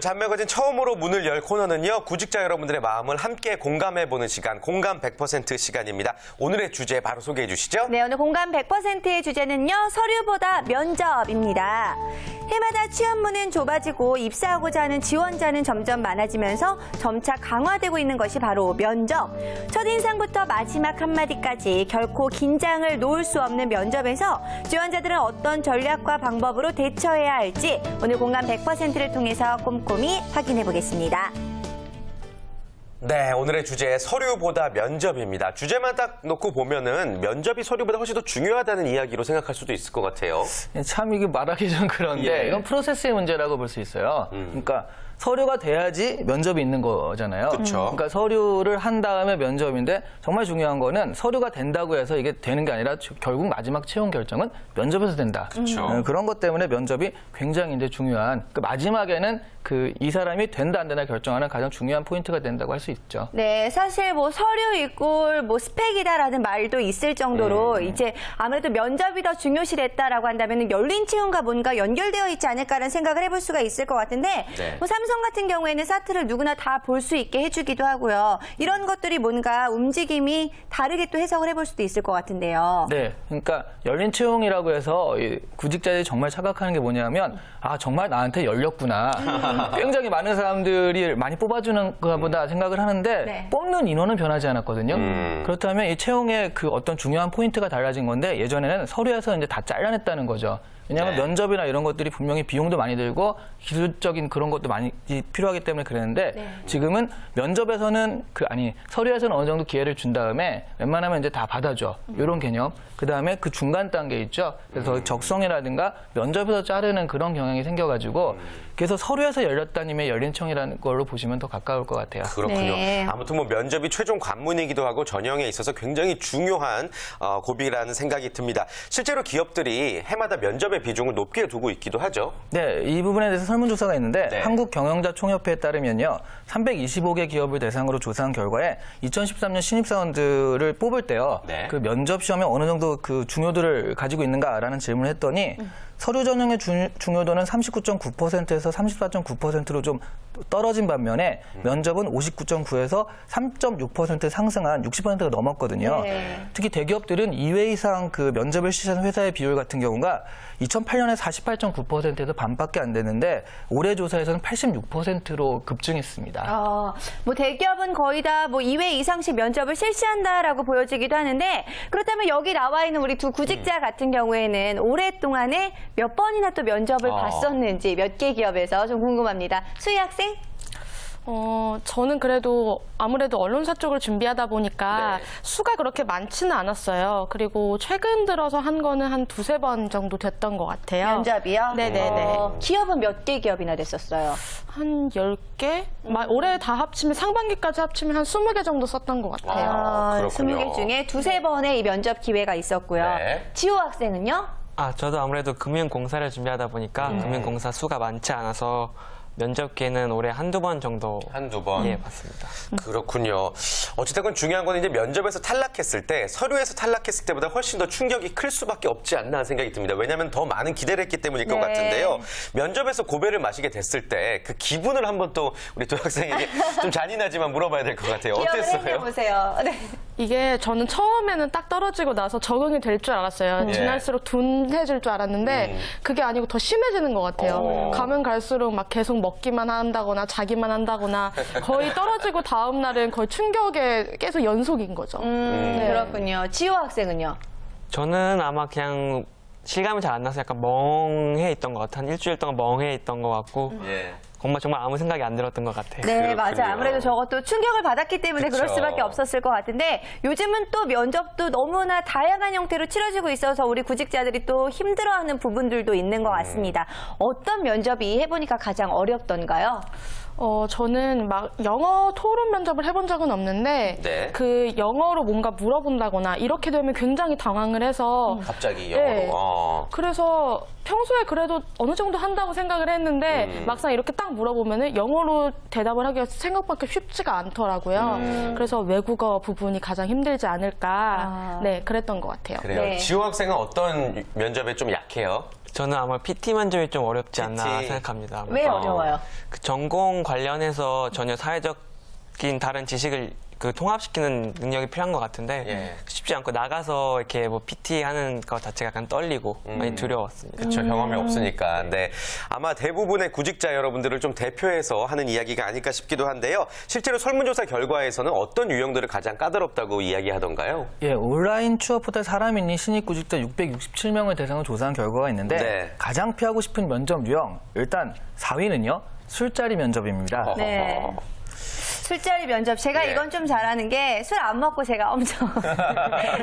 오늘 잡매거진 처음으로 문을 열 코너는요. 구직자 여러분들의 마음을 함께 공감해보는 시간, 공감 100% 시간입니다. 오늘의 주제 바로 소개해 주시죠. 네, 오늘 공감 100%의 주제는요. 서류보다 면접입니다. 해마다 취업문은 좁아지고 입사하고자 하는 지원자는 점점 많아지면서 점차 강화되고 있는 것이 바로 면접. 첫인상부터 마지막 한마디까지 결코 긴장을 놓을 수 없는 면접에서 지원자들은 어떤 전략과 방법으로 대처해야 할지 오늘 공감 100%를 통해서 꼼꼼히 확인해 보겠습니다. 네, 오늘의 주제 서류보다 면접입니다. 주제만 딱 놓고 보면은 면접이 서류보다 훨씬 더 중요하다는 이야기로 생각할 수도 있을 것 같아요. 참 이게 말하기 좀 그런데 이건 프로세스의 문제라고 볼 수 있어요. 그러니까 서류가 돼야지 면접이 있는 거잖아요. 그쵸. 그러니까 서류를 한 다음에 면접인데 정말 중요한 거는 서류가 된다고 해서 이게 되는 게 아니라 결국 마지막 채용 결정은 면접에서 된다. 그런 것 때문에 면접이 굉장히 이제 중요한 마지막에는 이 사람이 된다 안 된다 결정하는 가장 중요한 포인트가 된다고 할 수 있죠. 네, 사실 서류 이꼴 스펙이다라는 말도 있을 정도로 이제 아무래도 면접이 더 중요시됐다라고 한다면 열린 채용과 뭔가 연결되어 있지 않을까라는 생각을 해볼 수가 있을 것 같은데 네. 삼성 같은 경우에는 사트를 누구나 다 볼 수 있게 해주기도 하고요. 이런 것들이 뭔가 움직임이 다르게 또 해석을 해볼 수도 있을 것 같은데요. 네, 그러니까 열린 채용이라고 해서 구직자들이 정말 착각하는 게 뭐냐면 정말 나한테 열렸구나. 굉장히 많은 사람들이 많이 뽑아주는 것보다 생각을 하는데 네. 뽑는 인원은 변하지 않았거든요. 그렇다면 이 채용의 어떤 중요한 포인트가 달라진 건데 예전에는 서류에서 이제 다 잘라냈다는 거죠. 왜냐하면 네. 면접이나 이런 것들이 분명히 비용도 많이 들고 기술적인 그런 것도 많이 필요하기 때문에 그랬는데 지금은 면접에서는 서류에서는 어느 정도 기회를 준 다음에 웬만하면 이제 다 받아줘. 이런 개념. 그다음에 그 중간 단계 있죠. 그래서 적성이라든가 면접에서 자르는 그런 경향이 생겨가지고 그래서 서류에서 열렸다님의 열린 청이라는 걸로 보시면 더 가까울 것 같아요. 그렇군요. 네. 아무튼 면접이 최종 관문이기도 하고 전형에 있어서 굉장히 중요한 고비라는 생각이 듭니다. 실제로 기업들이 해마다 면접의 비중을 높게 두고 있기도 하죠. 네, 이 부분에 대해서 설문조사가 있는데 네. 한국경영자총협회에 따르면요. 325개 기업을 대상으로 조사한 결과에 2013년 신입사원들을 뽑을 때요. 네. 그 면접 시험에 어느 정도 그 중요도를 가지고 있는가라는 질문을 했더니 서류 전형의 중요도는 39.9%에서 34.9%로 좀 떨어진 반면에 면접은 59.9에서 3.6% 상승한 60%가 넘었거든요. 네. 특히 대기업들은 2회 이상 그 면접을 실시한 회사의 비율 같은 경우가 2008년에 48.9%에서 반밖에 안 됐는데 올해 조사에서는 86%로 급증했습니다. 대기업은 거의 다 2회 이상씩 면접을 실시한다라고 보여지기도 하는데 그렇다면 여기 나와 있는 우리 두 구직자 같은 경우에는 오랫동안에 몇 번이나 또 면접을 봤었는지 몇 개 기업에서 좀 궁금합니다. 수희 학생? 저는 그래도 아무래도 언론사 쪽을 준비하다 보니까 네. 수가 그렇게 많지는 않았어요. 그리고 최근 들어서 한 거는 한 두세 번 정도 됐던 것 같아요. 면접이요? 네네네. 기업은 몇 개 기업이나 됐었어요? 한 10개? 올해 다 합치면 상반기까지 합치면 한 20개 정도 썼던 것 같아요. 그렇군요. 20개 중에 두세 번의 이 면접 기회가 있었고요. 네. 지호 학생은요? 저도 아무래도 금융공사를 준비하다 보니까 금융공사 수가 많지 않아서 면접 기회는 올해 한두 번 정도 한두 번? 예, 봤습니다. 그렇군요. 어찌됐건 중요한 건 이제 면접에서 탈락했을 때 서류에서 탈락했을 때보다 훨씬 더 충격이 클 수밖에 없지 않나 하는 생각이 듭니다. 왜냐하면 더 많은 기대를 했기 때문일 것 네. 같은데요. 면접에서 고배를 마시게 됐을 때 그 기분을 한번 또 우리 두 학생에게 좀 잔인하지만 물어봐야 될 것 같아요. 기억을 어땠어요? 해보세요. 네. 이게 저는 처음에는 딱 떨어지고 나서 적응이 될 줄 알았어요. 지날수록 둔해질 줄 알았는데 그게 아니고 더 심해지는 것 같아요. 가면 갈수록 막 계속 먹기만 한다거나 자기만 한다거나 거의 떨어지고 다음 날은 거의 충격의 계속 연속인 거죠. 네. 그렇군요. 지호 학생은요? 저는 아마 그냥 실감이 잘 안 나서 약간 멍해 있던 것 같아요. 한 일주일 동안 멍해 있던 것 같고 예. 정말 아무 생각이 안 들었던 것 같아요. 네, 그렇군요. 맞아요. 아무래도 저것도 충격을 받았기 때문에 그쵸. 그럴 수밖에 없었을 것 같은데 요즘은 또 면접도 너무나 다양한 형태로 치러지고 있어서 우리 구직자들이 또 힘들어하는 부분들도 있는 것 같습니다. 어떤 면접이 해보니까 가장 어렵던가요? 저는 막 영어 토론 면접을 해본 적은 없는데 네. 그 영어로 뭔가 물어본다거나 이렇게 되면 굉장히 당황을 해서 갑자기 영어로. 네. 그래서 평소에 그래도 어느 정도 한다고 생각을 했는데 막상 이렇게 딱 물어보면은 영어로 대답을 하기가 생각밖에 쉽지가 않더라고요. 그래서 외국어 부분이 가장 힘들지 않을까. 네, 그랬던 것 같아요. 그래요. 네. 지호 학생은 어떤 면접에 좀 약해요? 저는 아마 PT 면접이 좀 어렵지 않나 PT. 생각합니다. 왜 어려워요? 그 전공 관련해서 전혀 사회적인 다른 지식을 그 통합시키는 능력이 필요한 것 같은데 예. 쉽지 않고 나가서 이렇게 뭐 PT 하는 것 자체가 약간 떨리고 많이 두려웠습니다. 그렇죠. 경험이 없으니까. 네. 아마 대부분의 구직자 여러분들을 좀 대표해서 하는 이야기가 아닐까 싶기도 한데요. 실제로 설문조사 결과에서는 어떤 유형들을 가장 까다롭다고 이야기하던가요? 예, 온라인 취업 포털 사람인리 신입 구직자 667명을 대상으로 조사한 결과가 있는데 네. 가장 피하고 싶은 면접 유형 일단 4위는요. 술자리 면접입니다. 네. 술자리 면접. 제가 예. 이건 좀 잘하는 게 술 안 먹고 제가 엄청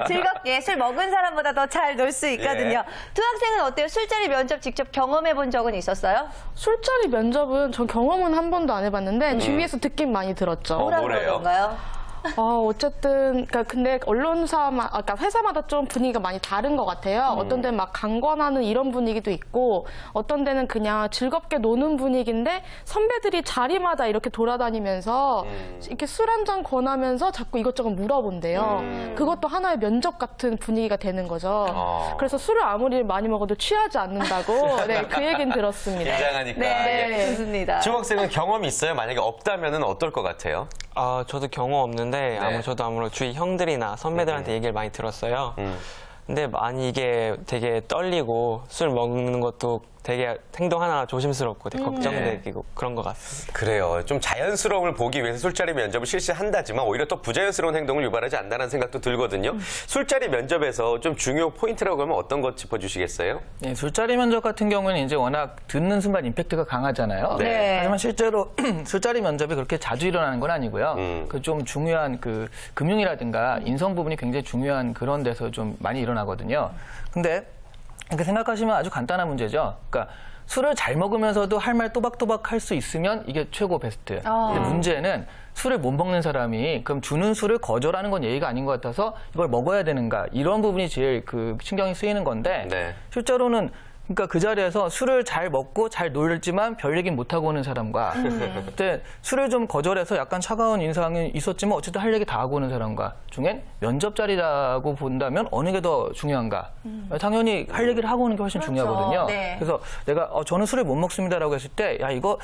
즐겁게 술 먹은 사람보다 더 잘 놀 수 있거든요. 예. 두 학생은 어때요? 술자리 면접 직접 경험해 본 적은 있었어요? 술자리 면접은 전 경험은 한 번도 안 해봤는데 주위에서 듣긴 많이 들었죠. 뭐라 뭐래요? 그러던가요? 어쨌든 근데 그러니까 회사마다 좀 분위기가 많이 다른 것 같아요. 어떤 데는 막 강권하는 이런 분위기도 있고, 어떤 데는 그냥 즐겁게 노는 분위기인데 선배들이 자리마다 이렇게 돌아다니면서 이렇게 술 한 잔 권하면서 자꾸 이것저것 물어본대요. 그것도 하나의 면접 같은 분위기가 되는 거죠. 그래서 술을 아무리 많이 먹어도 취하지 않는다고 네, 그 얘기는 들었습니다. 긴장하니까. 네, 예. 좋습니다. 중학생은 경험이 있어요? 만약에 없다면 어떨 것 같아요? 저도 경험 없는데 저도 아무래도 주위 형들이나 선배들한테 얘기를 많이 들었어요. 근데 많이 이게 되게 떨리고 술 먹는 것도 되게 행동 하나 조심스럽고 되게 걱정되고 그런 것 같습니다. 그래요. 좀 자연스러움을 보기 위해서 술자리 면접을 실시한다지만 오히려 또 부자연스러운 행동을 유발하지 않는다는 생각도 들거든요. 술자리 면접에서 좀 중요 포인트라고 하면 어떤 것 짚어주시겠어요? 네, 술자리 면접 같은 경우는 이제 워낙 듣는 순간 임팩트가 강하잖아요. 네. 하지만 실제로 술자리 면접이 그렇게 자주 일어나는 건 아니고요. 그 좀 중요한 그 금융이라든가 인성 부분이 굉장히 중요한 그런 데서 좀 많이 일어나거든요. 근데 이렇게 생각하시면 아주 간단한 문제죠. 그러니까 술을 잘 먹으면서도 할 말 또박또박 할 수 있으면 이게 최고 베스트. 근데 문제는 술을 못 먹는 사람이 그럼 주는 술을 거절하는 건 예의가 아닌 것 같아서 이걸 먹어야 되는가 이런 부분이 제일 그 신경이 쓰이는 건데 네. 실제로는 그러니까 그 자리에서 술을 잘 먹고 잘 놀지만 별 얘기 못 하고 오는 사람과 그때 술을 좀 거절해서 약간 차가운 인상이 있었지만 어쨌든 할 얘기 다 하고 오는 사람과 중엔 면접 자리라고 본다면 어느 게 더 중요한가? 당연히 할 얘기를 하고 오는 게 훨씬 중요하거든요. 네. 그래서 내가 저는 술을 못 먹습니다라고 했을 때 야 이거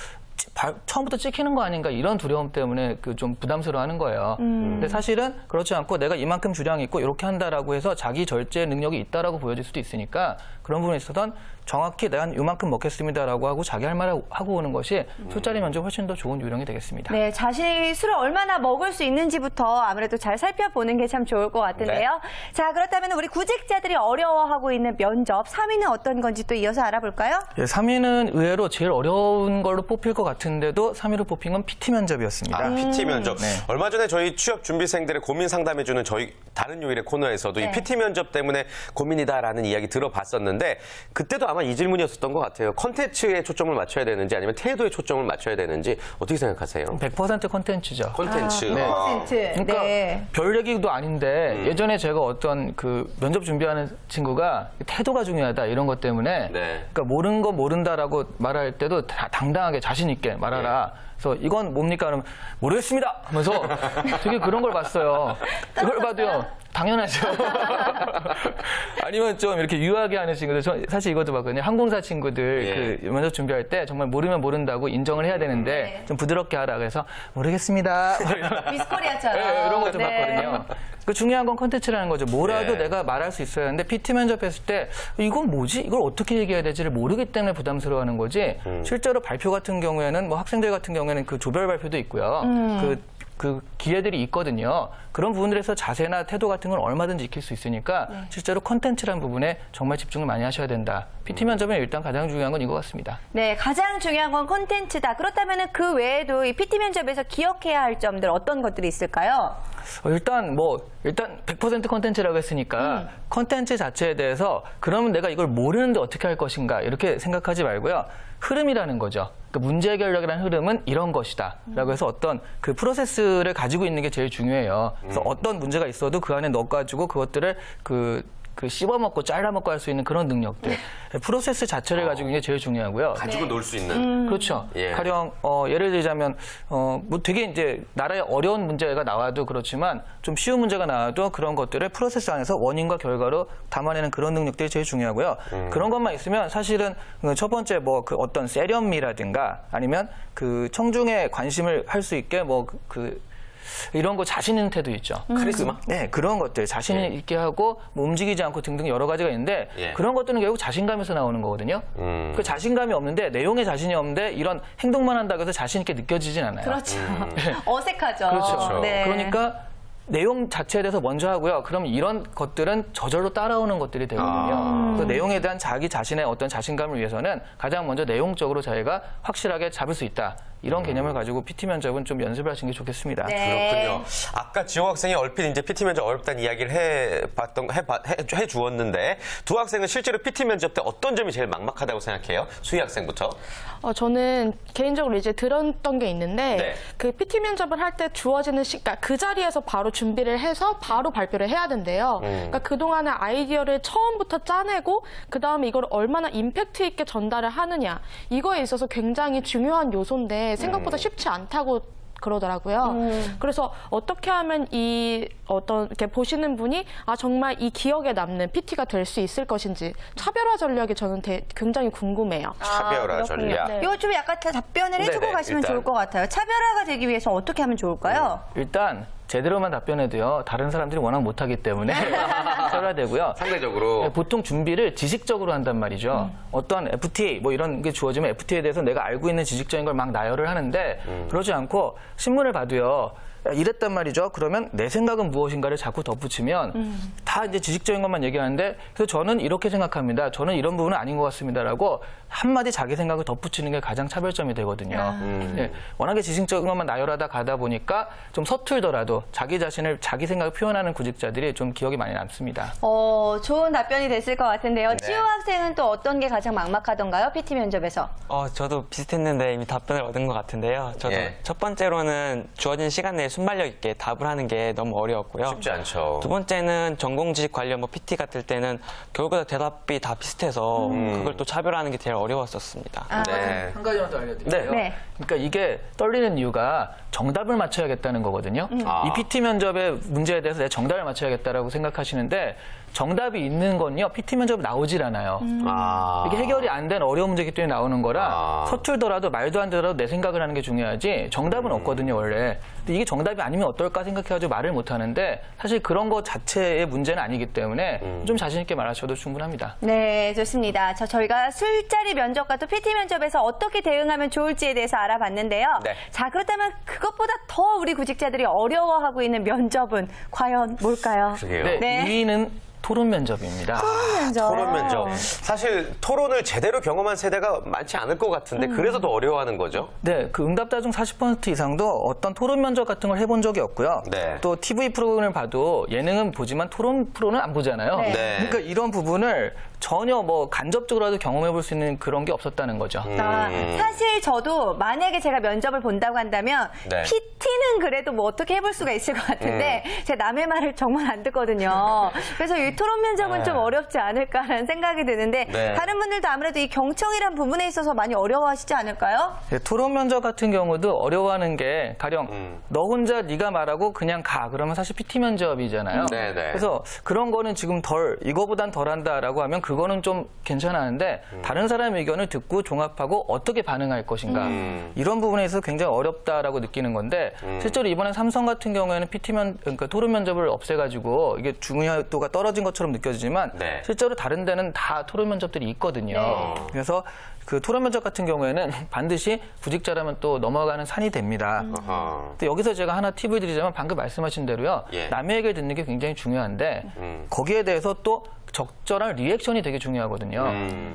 처음부터 찍히는 거 아닌가 이런 두려움 때문에 그 좀 부담스러워하는 거예요. 근데 사실은 그렇지 않고 내가 이만큼 주량이 있고 이렇게 한다라고 해서 자기 절제 능력이 있다라고 보여질 수도 있으니까 그런 부분에 있어서는 정확히 내가 이만큼 먹겠습니다라고 하고 자기 할 말을 하고 오는 것이 술자리 면접 훨씬 더 좋은 요령이 되겠습니다. 네, 자신이 술을 얼마나 먹을 수 있는지부터 아무래도 잘 살펴보는 게 참 좋을 것 같은데요. 자, 그렇다면 우리 구직자들이 어려워하고 있는 면접 3위는 어떤 건지 또 이어서 알아볼까요? 예, 3위는 의외로 제일 어려운 걸로 뽑힐 것 같은데도 3위로 뽑힌 건 PT 면접이었습니다. PT 면접. 네. 얼마 전에 저희 취업 준비생들의 고민 상담해주는 저희 다른 요일의 코너에서도 이 PT 면접 때문에 고민이다라는 이야기 들어봤었는데 그때도 아마 이 질문이었었던 것 같아요. 컨텐츠에 초점을 맞춰야 되는지 아니면 태도에 초점을 맞춰야 되는지 어떻게 생각하세요? 100% 콘텐츠죠. 콘텐츠. 네. 그러니까 그러니까 별 얘기도 아닌데 예전에 제가 어떤 그 면접 준비하는 친구가 태도가 중요하다 이런 것 때문에 네. 그러니까 모르는 거 모른다라고 말할 때도 당당하게 자신 있게 말하라. 그래서 이건 뭡니까? 그러면 모르겠습니다 하면서 되게 그런 걸 봤어요. 이걸 봐도요. 당연하죠. 아니면 좀 이렇게 유하게 하는 친구들, 저 사실 이것도 봤거든요. 항공사 친구들 그 면접 준비할 때 정말 모르면 모른다고 인정을 해야 되는데 좀 부드럽게 하라 그래서 모르겠습니다. 미스코리아처럼. 네, 이런 것도 봤거든요. 그 중요한 건 컨텐츠라는 거죠. 뭐라도 내가 말할 수 있어야 하는데 PT 면접했을 때 이건 뭐지? 이걸 어떻게 얘기해야 될지를 모르기 때문에 부담스러워하는 거지. 실제로 발표 같은 경우에는 뭐 학생들 같은 경우에는 그 조별 발표도 있고요. 그 기회들이 있거든요. 그런 부분들에서 자세나 태도 같은 건 얼마든지 익힐 수 있으니까 실제로 컨텐츠라는 부분에 정말 집중을 많이 하셔야 된다. PT 면접은 일단 가장 중요한 건 이거 같습니다. 네, 가장 중요한 건 콘텐츠다. 그렇다면 그 외에도 이 PT 면접에서 기억해야 할 점들 어떤 것들이 있을까요? 일단 100% 컨텐츠라고 했으니까 컨텐츠 자체에 대해서 그러면 내가 이걸 모르는데 어떻게 할 것인가 이렇게 생각하지 말고요. 흐름이라는 거죠. 그러니까 문제 해결력이라는 흐름은 이런 것이다. 라고 해서 어떤 그 프로세스를 가지고 있는 게 제일 중요해요. 그래서 어떤 문제가 있어도 그 안에 넣어가지고 그것들을 그 그 씹어먹고 잘라먹고 할 수 있는 그런 능력들. 프로세스 자체를 가지고 있는 게 제일 중요하고요. 가지고 놀 수 있는. 그렇죠. 예. 가령 예를 들자면 뭐 되게 이제 나라에 어려운 문제가 나와도 그렇지만 좀 쉬운 문제가 나와도 그런 것들을 프로세스 안에서 원인과 결과로 담아내는 그런 능력들이 제일 중요하고요. 그런 것만 있으면 사실은 첫 번째 뭐 그 어떤 세련미라든가 아니면 그 청중의 관심을 할 수 있게 뭐 이런 거 자신 있는 태도 있죠. 카리스마? 네, 그런 것들 자신 예. 있게 하고 뭐 움직이지 않고 등등 여러 가지가 있는데 예. 그런 것들은 결국 자신감에서 나오는 거거든요. 그 자신감이 없는데 내용에 자신이 없는데 이런 행동만 한다고 해서 자신 있게 느껴지진 않아요. 그렇죠. 어색하죠. 그렇죠. 네. 그러니까 내용 자체에 대해서 먼저 하고요. 그럼 이런 것들은 저절로 따라오는 것들이 되거든요. 그 내용에 대한 자기 자신의 어떤 자신감을 위해서는 가장 먼저 내용적으로 자기가 확실하게 잡을 수 있다. 이런 개념을 가지고 PT 면접은 좀 연습을 하시는 게 좋겠습니다. 네. 그렇군요. 아까 지호 학생이 얼핏 이제 PT 면접 어렵다는 이야기를 해 주었는데 두 학생은 실제로 PT 면접 때 어떤 점이 제일 막막하다고 생각해요? 수희 학생부터. 저는 개인적으로 이제 들었던 게 있는데 네. 그 PT 면접을 할 때 주어지는 시간, 그 자리에서 바로 준비를 해서 바로 발표를 해야 된대요. 그러니까 그동안의 아이디어를 처음부터 짜내고 그 다음에 이걸 얼마나 임팩트 있게 전달을 하느냐 이거에 있어서 굉장히 중요한 요소인데 생각보다 쉽지 않다고 그러더라고요. 그래서 어떻게 하면 이렇게 보시는 분이 정말 이 기억에 남는 PT가 될 수 있을 것인지 차별화 전략이 저는 굉장히 궁금해요. 차별화 전략. 네. 이거 좀 약간 답변을 해주고 네네, 가시면 일단. 좋을 것 같아요. 차별화가 되기 위해서 어떻게 하면 좋을까요? 일단 제대로만 답변해도요. 다른 사람들이 워낙 못하기 때문에 차별화되고요. 상대적으로. 보통 준비를 지식적으로 한단 말이죠. 어떤 FTA 뭐 이런 게 주어지면 FTA에 대해서 내가 알고 있는 지식적인 걸 막 나열을 하는데 그러지 않고 신문을 봐도요. 이랬단 말이죠. 그러면 내 생각은 무엇인가를 자꾸 덧붙이면 다 이제 지식적인 것만 얘기하는데 그래서 저는 이렇게 생각합니다. 저는 이런 부분은 아닌 것 같습니다라고 한마디 자기 생각을 덧붙이는 게 가장 차별점이 되거든요. 예, 워낙에 지식적인 것만 나열하다 가다 보니까 좀 서툴더라도 자기 자신을 자기 생각을 표현하는 구직자들이 좀 기억이 많이 남습니다. 좋은 답변이 됐을 것 같은데요. 네. 지호 학생은 또 어떤 게 가장 막막하던가요? PT 면접에서. 저도 비슷했는데 이미 답변을 얻은 것 같은데요. 저도 예. 첫 번째로는 주어진 시간 내에 순발력 있게 답을 하는 게 너무 어려웠고요. 쉽지 않죠. 두 번째는 전공 지식 관련 뭐 PT 같을 때는 결국에 대답이 다 비슷해서 그걸 또 차별하는 게 제일 어려웠었습니다. 네. 한 가지만 더 알려드릴게요. 네. 그러니까 이게 떨리는 이유가 정답을 맞춰야겠다는 거거든요. 이 PT 면접의 문제에 대해서 내가 정답을 맞춰야겠다라고 생각하시는데 정답이 있는 건요. PT 면접 나오질 않아요. 이게 해결이 안 된 어려운 문제이기 때문에 나오는 거라 서툴더라도 말도 안 되더라도 내 생각을 하는 게 중요하지 정답은 없거든요, 원래. 근데 이게 정답이 아니면 어떨까 생각해가지고 말을 못 하는데 사실 그런 거 자체의 문제는 아니기 때문에 좀 자신 있게 말하셔도 충분합니다. 네, 좋습니다. 저희가 술자리 면접과 또 PT 면접에서 어떻게 대응하면 좋을지에 대해서 알아봤는데요. 네. 자, 그렇다면 그것보다 더 우리 구직자들이 어려워하고 있는 면접은 과연 뭘까요? 그러게요. 네, 네. 2위는 토론 면접입니다. 토론 면접. 사실 토론을 제대로 경험한 세대가 많지 않을 것 같은데 그래서 더 어려워하는 거죠. 네, 그 응답자 중 40% 이상도 어떤 토론 면접 같은 걸 해본 적이 없고요. 네. 또 TV 프로그램을 봐도 예능은 보지만 토론 프로는 안 보잖아요. 네. 네. 그러니까 이런 부분을 전혀 뭐 간접적으로라도 경험해 볼 수 있는 그런 게 없었다는 거죠. 사실 저도 만약에 제가 면접을 본다고 한다면 네. PT는 그래도 뭐 어떻게 해볼 수가 있을 것 같은데 제가 남의 말을 정말 안 듣거든요. 그래서 이 토론 면접은 좀 어렵지 않을까라는 생각이 드는데 네. 다른 분들도 아무래도 이 경청이란 부분에 있어서 많이 어려워하시지 않을까요? 네, 토론 면접 같은 경우도 어려워하는 게 가령 너 혼자 네가 말하고 그냥 가 그러면 사실 PT 면접이잖아요. 네네. 그래서 그런 거는 지금 이거보단 덜한다라고 하면 그거는 좀 괜찮았는데 다른 사람의 의견을 듣고 종합하고 어떻게 반응할 것인가 이런 부분에 있어서 굉장히 어렵다라고 느끼는 건데 실제로 이번에 삼성 같은 경우에는 그러니까 토론 면접을 없애가지고 이게 중요도가 떨어진 것처럼 느껴지지만 네. 실제로 다른 데는 다 토론 면접들이 있거든요. 네. 그래서 그 토론 면접 같은 경우에는 반드시 구직자라면 또 넘어가는 산이 됩니다. 근데 여기서 제가 하나 팁을 드리자면 방금 말씀하신 대로요. 예. 남의 얘기를 듣는 게 굉장히 중요한데 거기에 대해서 또 적절한 리액션이 되게 중요하거든요.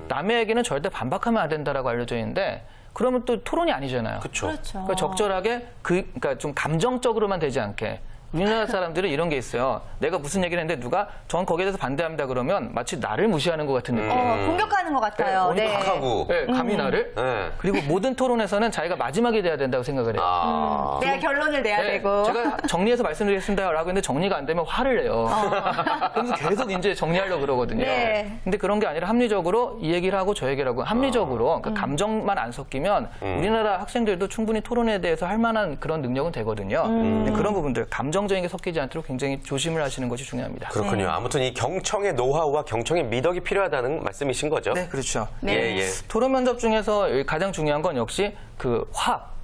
남의 얘기는 절대 반박하면 안 된다라고 알려져 있는데 그러면 또 토론이 아니잖아요. 그렇죠. 그렇죠. 그러니까 적절하게 그러니까 좀 감정적으로만 되지 않게 우리나라 사람들은 이런 게 있어요. 내가 무슨 얘기를 했는데 누가 전 거기에 대해서 반대합니다 그러면 마치 나를 무시하는 것 같은 느낌. 공격하는 것 같아요. 네, 하고. 네, 감히 나를? 네. 그리고 모든 토론에서는 자기가 마지막이 돼야 된다고 생각을 해요. 내가 결론을 내야 네, 되고. 제가 정리해서 말씀드리겠습니다 라고 했는데 정리가 안 되면 화를 내요. 그래서 계속 이제 정리하려고 그러거든요. 네. 근데 그런 게 아니라 합리적으로 이 얘기를 하고 저 얘기를 하고 합리적으로 그러니까 감정만 안 섞이면 우리나라 학생들도 충분히 토론에 대해서 할 만한 그런 능력은 되거든요. 근데 그런 부분들 감정적인 게 섞이지 않도록 굉장히 조심을 하시는 것이 중요합니다. 그렇군요. 네. 아무튼 이 경청의 노하우와 경청의 미덕이 필요하다는 말씀이신 거죠? 네, 그렇죠. 네. 예, 예. 토론 면접 중에서 가장 중요한 건 역시 그 화합.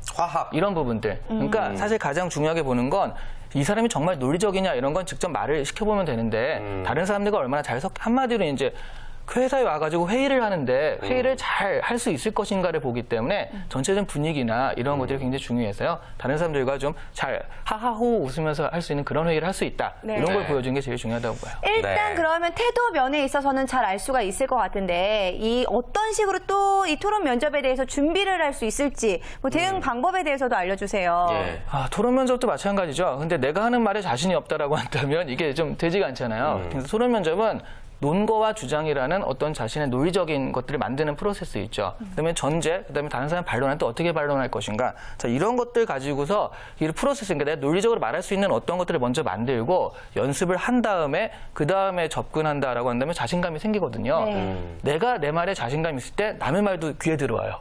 이런 부분들. 그러니까 사실 가장 중요하게 보는 건 이 사람이 정말 논리적이냐 이런 건 직접 말을 시켜보면 되는데 다른 사람들과 얼마나 잘 한마디로 이제 회사에 와가지고 회의를 하는데 회의를 잘 할 수 있을 것인가를 보기 때문에 전체적인 분위기나 이런 것들이 굉장히 중요해서요. 다른 사람들과 좀 잘 하하호 웃으면서 할 수 있는 그런 회의를 할 수 있다. 네. 이런 걸 네. 보여주는 게 제일 중요하다고 봐요. 일단 네. 그러면 태도 면에 있어서는 잘 알 수가 있을 것 같은데 이 어떤 식으로 또 이 토론 면접에 대해서 준비를 할 수 있을지 뭐 대응 방법에 대해서도 알려주세요. 예. 토론 면접도 마찬가지죠. 근데 내가 하는 말에 자신이 없다라고 한다면 이게 좀 되지가 않잖아요. 그래서 토론 면접은 논거와 주장이라는 어떤 자신의 논리적인 것들을 만드는 프로세스 있죠. 그다음에 전제, 그다음에 다른 사람 반론할 때 어떻게 반론할 것인가. 자, 이런 것들 가지고서 이 프로세스, 그러니까 내가 논리적으로 말할 수 있는 어떤 것들을 먼저 만들고 연습을 한 다음에 그 다음에 접근한다라고 한다면 자신감이 생기거든요. 내가 내 말에 자신감이 있을 때 남의 말도 귀에 들어와요.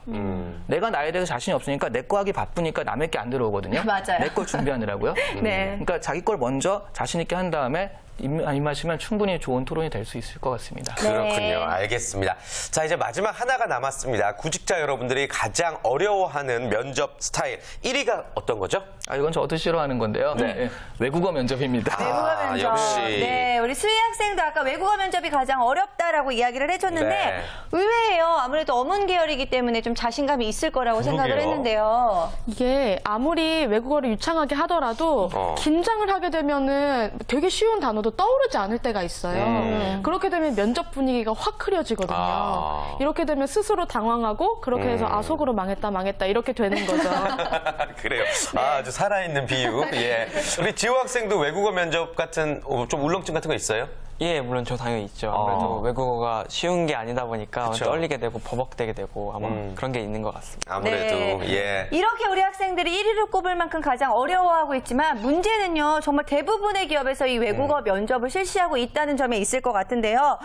내가 나에 대해서 자신이 없으니까 내 거 하기 바쁘니까 남의 게 안 들어오거든요. 맞아요. 내 걸 준비하느라고요. 네. 그러니까 자기 걸 먼저 자신 있게 한 다음에 임하시면 충분히 좋은 토론이 될 수 있을 것 같습니다. 그렇군요. 네. 알겠습니다. 자, 이제 마지막 하나가 남았습니다. 구직자 여러분들이 가장 어려워하는 면접 스타일 1위가 어떤 거죠? 이건 저도 싫어하는 건데요. 네, 외국어 면접입니다. 외국어 면접. 역시. 네, 우리 수희 학생도 아까 외국어 면접이 가장 어렵다라고 이야기를 해줬는데 네. 의외예요. 아무래도 어문 계열이기 때문에 좀 자신감이 있을 거라고 생각을 그러게요. 했는데요. 이게 아무리 외국어를 유창하게 하더라도 긴장을 하게 되면은 되게 쉬운 단어도 떠오르지 않을 때가 있어요. 그렇게 되면 면접 분위기가 확 흐려지거든요. 아. 이렇게 되면 스스로 당황하고 그렇게 해서 속으로 망했다 이렇게 되는 거죠. 그래요. 아주 살아있는 비유. 예. 우리 지호 학생도 외국어 면접 같은 좀 울렁증 같은 거 있어요? 예, 물론 저 당연히 있죠. 아무래도 외국어가 쉬운 게 아니다 보니까 그쵸. 떨리게 되고 버벅대게 되고 아마 그런 게 있는 것 같습니다. 아무래도 예. 이렇게 우리 학생들이 1위를 꼽을 만큼 가장 어려워하고 있지만 문제는요. 정말 대부분의 기업에서 이 외국어 면접을 실시하고 있다는 점에 있을 것 같은데요.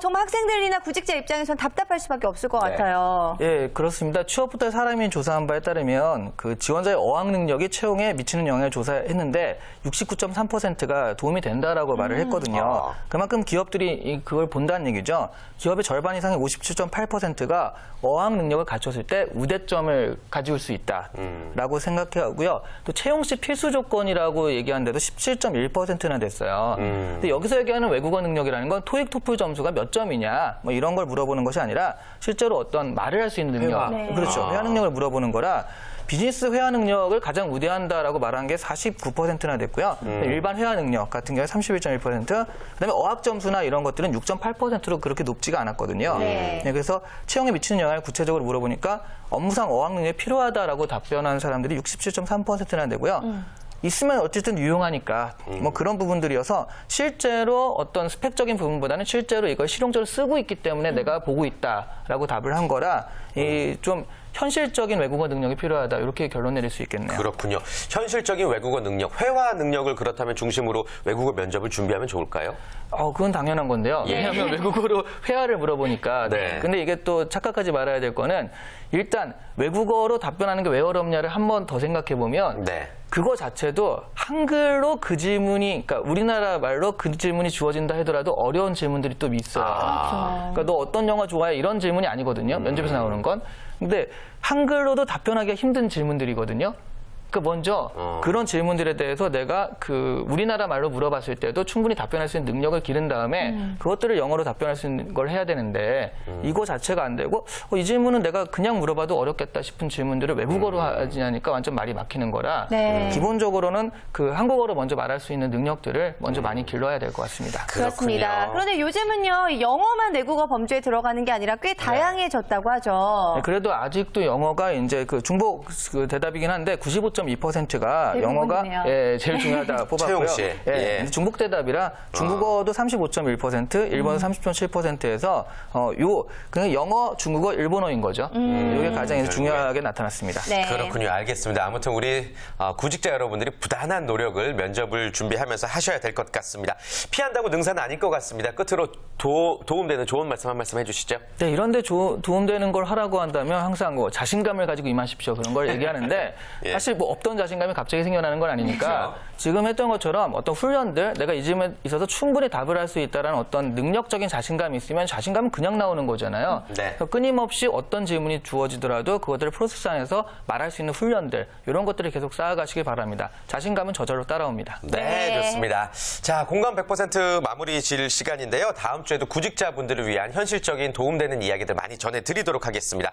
정말 학생들이나 구직자 입장에선 답답할 수밖에 없을 것 네. 같아요. 예, 그렇습니다. 취업부터 사람이 조사한 바에 따르면 그 지원자의 어학 능력이 채용에 미치는 영향을 조사했는데 69.3%가 도움이 된다라고 말을 했거든요. 그만큼 기업들이 그걸 본다는 얘기죠. 기업의 절반 이상의 57.8%가 어학 능력을 갖췄을 때 우대점을 가지고 수 있다라고 생각하고요. 또 채용 시 필수 조건이라고 얘기하는데도 17.1%나 됐어요. 근데 여기서 얘기하는 외국어 능력이라는 건 토익, 토플 점수가 몇 점이냐 뭐 이런 걸 물어보는 것이 아니라 실제로 어떤 말을 할 수 있는 능력, 그렇죠. 회화 능력을 물어보는 거라. 비즈니스 회화 능력을 가장 우대한다라고 말한 게 49%나 됐고요. 일반 회화 능력 같은 경우에 31.1%, 그다음에 어학 점수나 이런 것들은 6.8%로 그렇게 높지가 않았거든요. 네. 그래서 채용에 미치는 영향을 구체적으로 물어보니까 업무상 어학 능력이 필요하다라고 답변한 사람들이 67.3%나 되고요. 있으면 어쨌든 유용하니까 뭐 그런 부분들이어서 실제로 어떤 스펙적인 부분보다는 실제로 이걸 실용적으로 쓰고 있기 때문에 내가 보고 있다라고 답을 한 거라 이 좀 현실적인 외국어 능력이 필요하다 이렇게 결론 내릴 수 있겠네요. 그렇군요. 현실적인 외국어 능력, 회화 능력을 그렇다면 중심으로 외국어 면접을 준비하면 좋을까요? 그건 당연한 건데요. 예. 왜냐하면 외국어로 회화를 물어보니까. 네. 근데 이게 또 착각하지 말아야 될 거는 일단 외국어로 답변하는 게 왜 어렵냐를 한 번 더 생각해 보면 네. 그거 자체도 한글로 그 질문이, 그러니까 우리나라 말로 그 질문이 주어진다 하더라도 어려운 질문들이 또 있어요. 그러니까 너 어떤 영화 좋아해? 이런 질문이 아니거든요. 면접에서 나오는 건. 근데 한글로도 답변하기가 힘든 질문들이거든요. 그 먼저 그런 질문들에 대해서 내가 그 우리나라 말로 물어봤을 때도 충분히 답변할 수 있는 능력을 기른 다음에 그것들을 영어로 답변할 수 있는 걸 해야 되는데 이거 자체가 안 되고 이 질문은 내가 그냥 물어봐도 어렵겠다 싶은 질문들을 외국어로 하지니까 완전 말이 막히는 거라 네. 기본적으로는 그 한국어로 먼저 말할 수 있는 능력들을 먼저 많이 길러야 될 것 같습니다. 그렇습니다. 그렇군요. 그런데 요즘은요. 영어만 외국어 범주에 들어가는 게 아니라 꽤 다양해졌다고 하죠. 그래도 아직도 영어가 이제 그 중복 그 대답이긴 한데 95.1% 35.2%가 영어가 대부분이네요. 제일 중요하다 뽑았고요. 채용 씨. 예. 중복 대답이라 중국어도 35.1%, 일본어 30.7%에서 그냥 영어, 중국어, 일본어인 거죠. 이게 가장 이제 중요하게 나타났습니다. 네. 그렇군요. 알겠습니다. 아무튼 우리 구직자 여러분들이 부단한 노력을 면접을 준비하면서 하셔야 될 것 같습니다. 피한다고 능사는 아닐 것 같습니다. 끝으로 도움되는 좋은 말씀 한 말씀 해주시죠. 네, 이런데 도움되는 걸 하라고 한다면 항상 뭐 자신감을 가지고 임하십시오. 그런 걸 얘기하는데 예. 사실 뭐 없던 자신감이 갑자기 생겨나는 건 아니니까 그렇죠. 지금 했던 것처럼 어떤 훈련들 내가 이 질문에 있어서 충분히 답을 할 수 있다는 어떤 능력적인 자신감이 있으면 자신감은 그냥 나오는 거잖아요. 네. 그래서 끊임없이 어떤 질문이 주어지더라도 그것들을 프로세스 안에서 말할 수 있는 훈련들 이런 것들을 계속 쌓아가시길 바랍니다. 자신감은 저절로 따라옵니다. 네, 좋습니다. 자, 공감 100% 마무리 질 시간인데요. 다음 주에도 구직자분들을 위한 현실적인 도움되는 이야기들 많이 전해드리도록 하겠습니다.